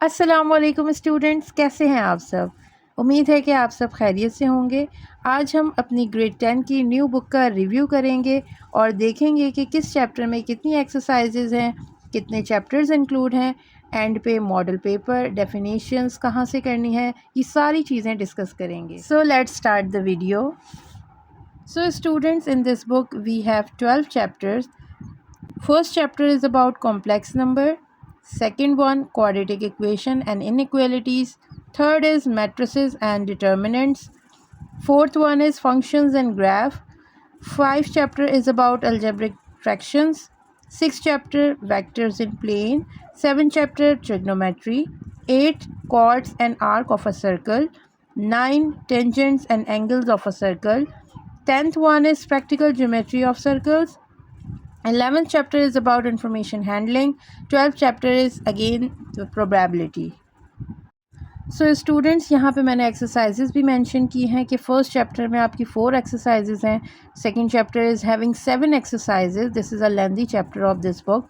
अस्सलामुअलैकुम स्टूडेंट्स, कैसे हैं आप सब। उम्मीद है कि आप सब खैरियत से होंगे। आज हम अपनी ग्रेड 10 की न्यू बुक का रिव्यू करेंगे और देखेंगे कि किस चैप्टर में कितनी एक्सरसाइजेज हैं, कितने चैप्टर्स इंक्लूड हैं, एंड पे मॉडल पेपर, डेफिनेशंस कहाँ से करनी है, ये सारी चीज़ें डिस्कस करेंगे। So let's start the video. So students, in this book we have 12 chapters. First chapter is about complex number. Second one, quadratic equation and inequalities. Third is matrices and determinants. Fourth one is functions and graph. Fifth chapter is about algebraic fractions. Sixth chapter, vectors in plane. Seventh chapter, trigonometry. 8, chords and arc of a circle. 9, tangents and angles of a circle. 10th one is practical geometry of circles. 11th chapter is about information handling. 12th chapter is again the probability. So students, यहाँ पे मैंने exercises भी mention की हैं कि first chapter में आपकी 4 exercises हैं. Second chapter is having 7 exercises. This is a lengthy chapter of this book.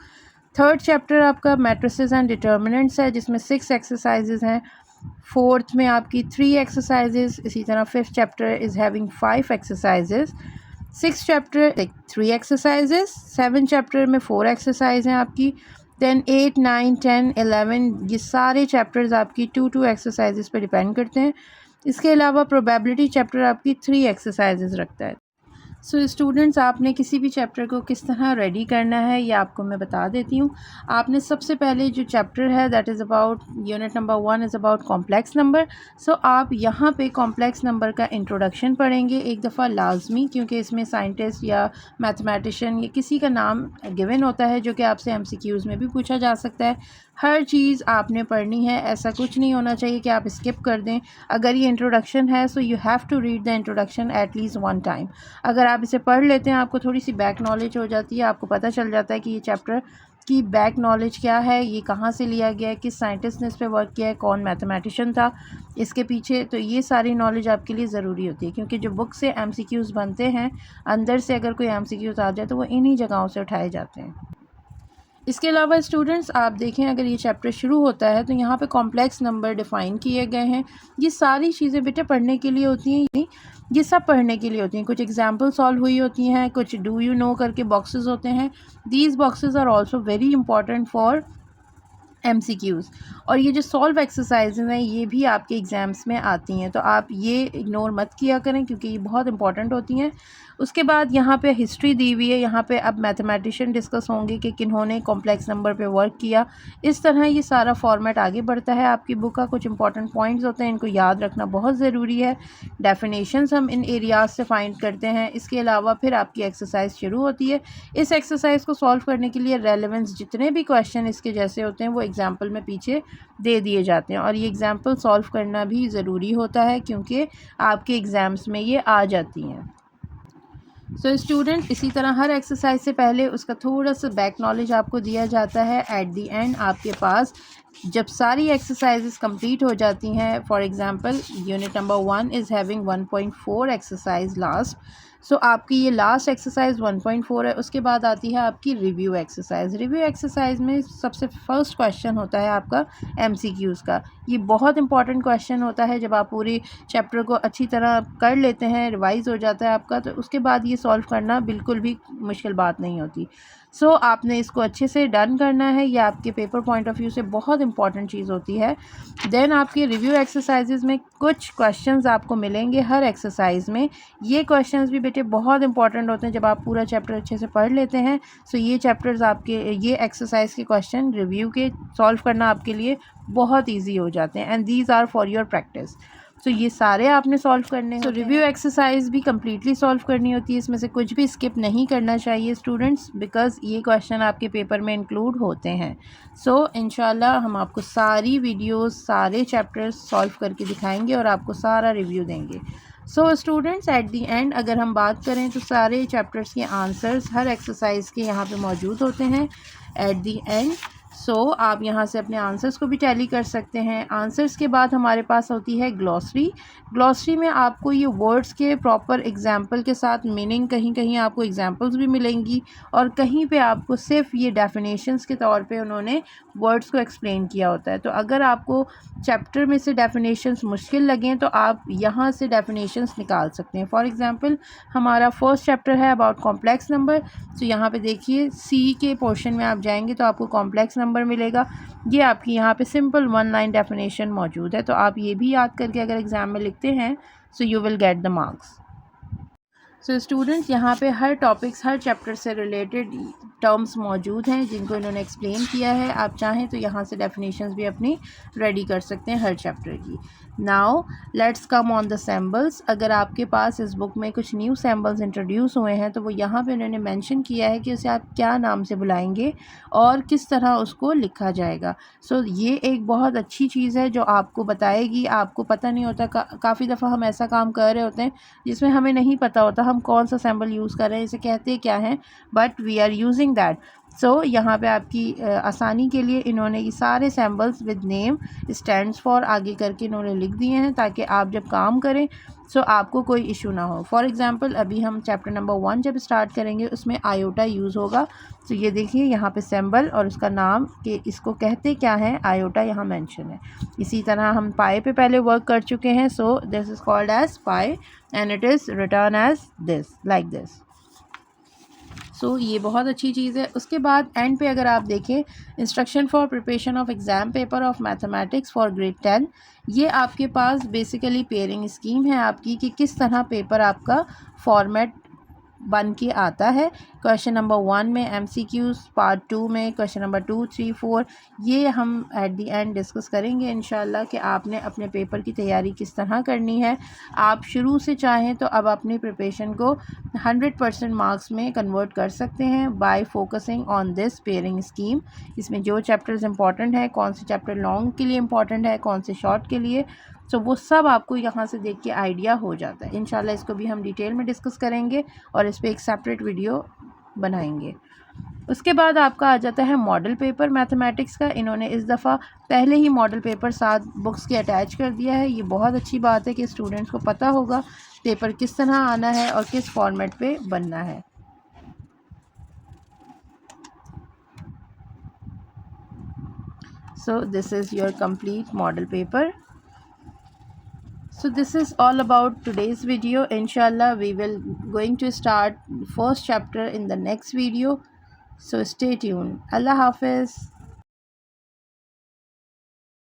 Third chapter आपका मैट्रिसेस एंड डिटर्मिनेंट्स है, जिसमें 6 एक्सरसाइजेज हैं. फोर्थ में आपकी 3 एक्सरसाइजेज. इसी तरह fifth chapter is having 5 exercises. Six chapter 3 exercises. Seven chapter में 4 exercise हैं आपकी. देन 8, 9, 10, 11 ये सारे चैप्टर्स आपकी 2 एक्सरसाइजेज पर डिपेंड करते हैं. इसके अलावा प्रोबेबिलिटी चैप्टर आपकी 3 एक्सरसाइजेज रखता है. सो स्टूडेंट्स, आपने किसी भी चैप्टर को किस तरह रेडी करना है ये आपको मैं बता देती हूँ. आपने सबसे पहले जो चैप्टर है that is about unit number 1 is about complex number. So आप यहाँ पे कॉम्प्लेक्स नंबर का इंट्रोडक्शन पढ़ेंगे एक दफ़ा लाजमी, क्योंकि इसमें साइंटिस्ट या मैथमेटिशियन या किसी का नाम गिवन होता है जो कि आपसे MCQs में भी पूछा जा सकता है. हर चीज़ आपने पढ़नी है, ऐसा कुछ नहीं होना चाहिए कि आप स्किप कर दें. अगर ये इंट्रोडक्शन है so you have to read the introduction at least 1 time. अगर आप इसे पढ़ लेते हैं आपको थोड़ी सी बैक नॉलेज हो जाती है, आपको पता चल जाता है कि ये चैप्टर की बैक नॉलेज क्या है, ये कहाँ से लिया गया है, किस साइंटिस्ट ने इस पर वर्क किया है, कौन मैथमेटिशियन था इसके पीछे. तो ये सारी नॉलेज आपके लिए ज़रूरी होती है, क्योंकि जो बुक से MCQs बनते हैं अंदर से अगर कोई MCQs आ जाए तो वो इन्हीं जगहों से उठाए जाते हैं. इसके अलावा स्टूडेंट्स, आप देखें अगर ये चैप्टर शुरू होता है तो यहाँ पे कॉम्प्लेक्स नंबर डिफ़ाइन किए गए हैं. ये सारी चीज़ें बेटे पढ़ने के लिए होती हैं, ये सब पढ़ने के लिए होती हैं. कुछ एग्जाम्पल सॉल्व हुई होती हैं, कुछ डू यू नो करके बॉक्सेस होते हैं. These boxes are also very important for MCQs. और ये जो सॉल्व एक्सरसाइजेज हैं ये भी आपके एग्ज़ाम्स में आती हैं, तो आप ये इग्नोर मत किया करें क्योंकि ये बहुत इंपॉर्टेंट होती हैं. उसके बाद यहाँ पे हिस्ट्री दी हुई है. यहाँ पे अब मैथमेटिशियन डिस्कस होंगे कि किन्होंने कॉम्प्लेक्स नंबर पे वर्क किया. इस तरह ये सारा फॉर्मेट आगे बढ़ता है आपकी बुक का. कुछ इंपॉर्टेंट पॉइंट्स होते हैं, इनको याद रखना बहुत ज़रूरी है. डेफिनेशंस हम इन एरियाज से फाइंड करते हैं. इसके अलावा फिर आपकी एक्सरसाइज शुरू होती है. इस एक्सरसाइज को सॉल्व करने के लिए रेलेवेंस जितने भी क्वेश्चन इसके जैसे होते हैं वो एग्जाम्पल में पीछे दे दिए जाते हैं. और ये एग्जाम्पल सॉल्व करना भी ज़रूरी होता है क्योंकि आपके एग्ज़ाम्स में ये आ जाती हैं. सो स्टूडेंट, इसी तरह हर एक्सरसाइज से पहले उसका थोड़ा सा बैक नॉलेज आपको दिया जाता है. एट दी एंड आपके पास जब सारी एक्सरसाइजेस कंप्लीट हो जाती हैं, for example unit number 1 is having 1.4 exercise last. So आपकी ये लास्ट एक्सरसाइज 1.4 है. उसके बाद आती है आपकी रिव्यू एक्सरसाइज. रिव्यू एक्सरसाइज में सबसे फर्स्ट क्वेश्चन होता है आपका MCQs का. ये बहुत इंपॉर्टेंट क्वेश्चन होता है. जब आप पूरे चैप्टर को अच्छी तरह कर लेते हैं, रिवाइज़ हो जाता है आपका, तो उसके बाद ये सॉल्व करना बिल्कुल भी मुश्किल बात नहीं होती. सो आपने इसको अच्छे से डन करना है. ये आपके पेपर पॉइंट ऑफ व्यू से बहुत इंपॉर्टेंट चीज़ होती है. देन आपके रिव्यू एक्सरसाइजेज में कुछ क्वेश्चंस आपको मिलेंगे हर एक्सरसाइज में. ये क्वेश्चंस भी बेटे बहुत इंपॉर्टेंट होते हैं. जब आप पूरा चैप्टर अच्छे से पढ़ लेते हैं सो ये चैप्टर्स आपके, ये एक्सरसाइज के क्वेश्चन रिव्यू के सॉल्व करना आपके लिए बहुत ईजी हो जाते हैं. And these are for your practice. So ये सारे आपने सॉल्व करने. सो रिव्यू एक्सरसाइज भी कम्प्लीटली सॉल्व करनी होती है. इसमें से कुछ भी स्किप नहीं करना चाहिए स्टूडेंट्स, बिकॉज ये क्वेश्चन आपके पेपर में इंक्लूड होते हैं. सो इंशाल्लाह हम आपको सारी वीडियोस, सारे चैप्टर्स सॉल्व करके दिखाएंगे और आपको सारा रिव्यू देंगे. So students, at the and अगर हम बात करें तो सारे चैप्टर्स के आंसर्स हर एक्सरसाइज के यहाँ पे मौजूद होते हैं एट दी एंड. आप यहाँ से अपने आंसर्स को भी टैली कर सकते हैं। आंसर्स के बाद हमारे पास होती है ग्लॉसरी। ग्लॉसरी में आपको ये वर्ड्स के प्रॉपर एग्जाम्पल के साथ मीनिंग, कहीं कहीं आपको एग्जाम्पल्स भी मिलेंगी और कहीं पे आपको सिर्फ ये डेफिनेशंस के तौर पे उन्होंने वर्ड्स को एक्सप्लेन किया होता है। तो अगर आपको चैप्टर में से डेफिनेशंस मुश्किल लगें तो आप यहाँ से डेफिनेशंस निकाल सकते हैं। फॉर एग्ज़ाम्पल हमारा फर्स्ट चैप्टर है अबाउट कॉम्प्लेक्स नंबर। तो यहाँ पे देखिए सी के पोर्शन में आप जाएंगे तो आपको कॉम्प्लेक्स नंबर मिलेगा। ये आपकी यहाँ पे सिंपल 1 लाइन डेफिनेशन मौजूद है। तो आप ये भी याद करके अगर एग्ज़ाम में लिखते हैं so you will get the marks. So students यहाँ पे हर टॉपिक्स, हर चैप्टर से रिलेटेड टर्म्स मौजूद हैं जिनको इन्होंने एक्सप्लेन किया है। आप चाहें तो यहाँ से डेफिनेशंस भी अपनी रेडी कर सकते हैं हर चैप्टर की। Now let's come on the symbols. अगर आपके पास इस बुक में कुछ न्यू सैम्बल्स इंट्रोड्यूस हुए हैं तो वो यहाँ पे उन्होंने मेंशन किया है कि उसे आप क्या नाम से बुलाएंगे और किस तरह उसको लिखा जाएगा। ये एक बहुत अच्छी चीज़ है जो आपको बताएगी। आपको पता नहीं होता, काफ़ी दफ़ा हम ऐसा काम कर रहे होते हैं जिसमें हमें नहीं पता होता हम कौन सा सैम्बल यूज़ कर रहे हैं, इसे कहते क्या हैं, but we are using that. यहाँ पे आपकी आसानी के लिए इन्होंने ये सारे symbols with name, stands for आगे करके इन्होंने लिख दिए हैं ताकि आप जब काम करें आपको कोई इशू ना हो। फॉर एग्ज़ाम्पल अभी हम चैप्टर नंबर 1 जब स्टार्ट करेंगे उसमें आयोटा यूज़ होगा। ये देखिए यहाँ पे सैम्बल और उसका नाम कि इसको कहते क्या है, आयोटा यहाँ मेंशन है। इसी तरह हम पाई पे पहले वर्क कर चुके हैं। This is called as pi and it is written as this, like this. ये बहुत अच्छी चीज़ है। उसके बाद एंड पे अगर आप देखें, instruction for preparation of exam paper of mathematics for grade 10, ये आपके पास बेसिकली पेयरिंग स्कीम है आपकी कि किस तरह पेपर आपका फॉर्मेट बन के आता है। क्वेश्चन नंबर 1 में MCQs, पार्ट 2 में क्वेश्चन नंबर 2, 3, 4, ये हम एट द एंड डिस्कस करेंगे इंशाल्लाह कि आपने अपने पेपर की तैयारी किस तरह करनी है। आप शुरू से चाहें तो अब अपनी प्रिपरेशन को 100% मार्क्स में कन्वर्ट कर सकते हैं bye focusing on this pairing scheme. इसमें जो चैप्टर्स इंपॉर्टेंट है, कौन से चैप्टर लॉन्ग के लिए इंपॉर्टेंट है, कौन से शॉर्ट के लिए, वो सब आपको यहाँ से देख के आइडिया हो जाता है। इंशाल्लाह इसको भी हम डिटेल में डिस्कस करेंगे और इस पर एक सेपरेट वीडियो बनाएंगे। उसके बाद आपका आ जाता है मॉडल पेपर मैथमेटिक्स का। इन्होंने इस दफ़ा पहले ही मॉडल पेपर 7 बुक्स के अटैच कर दिया है। ये बहुत अच्छी बात है कि स्टूडेंट्स को पता होगा पेपर किस तरह आना है और किस फॉर्मेट पे बनना है। This is your complete model paper. This is all about today's video. Inshallah we will going to start first chapter in the next video. Stay tuned. Allah Hafiz.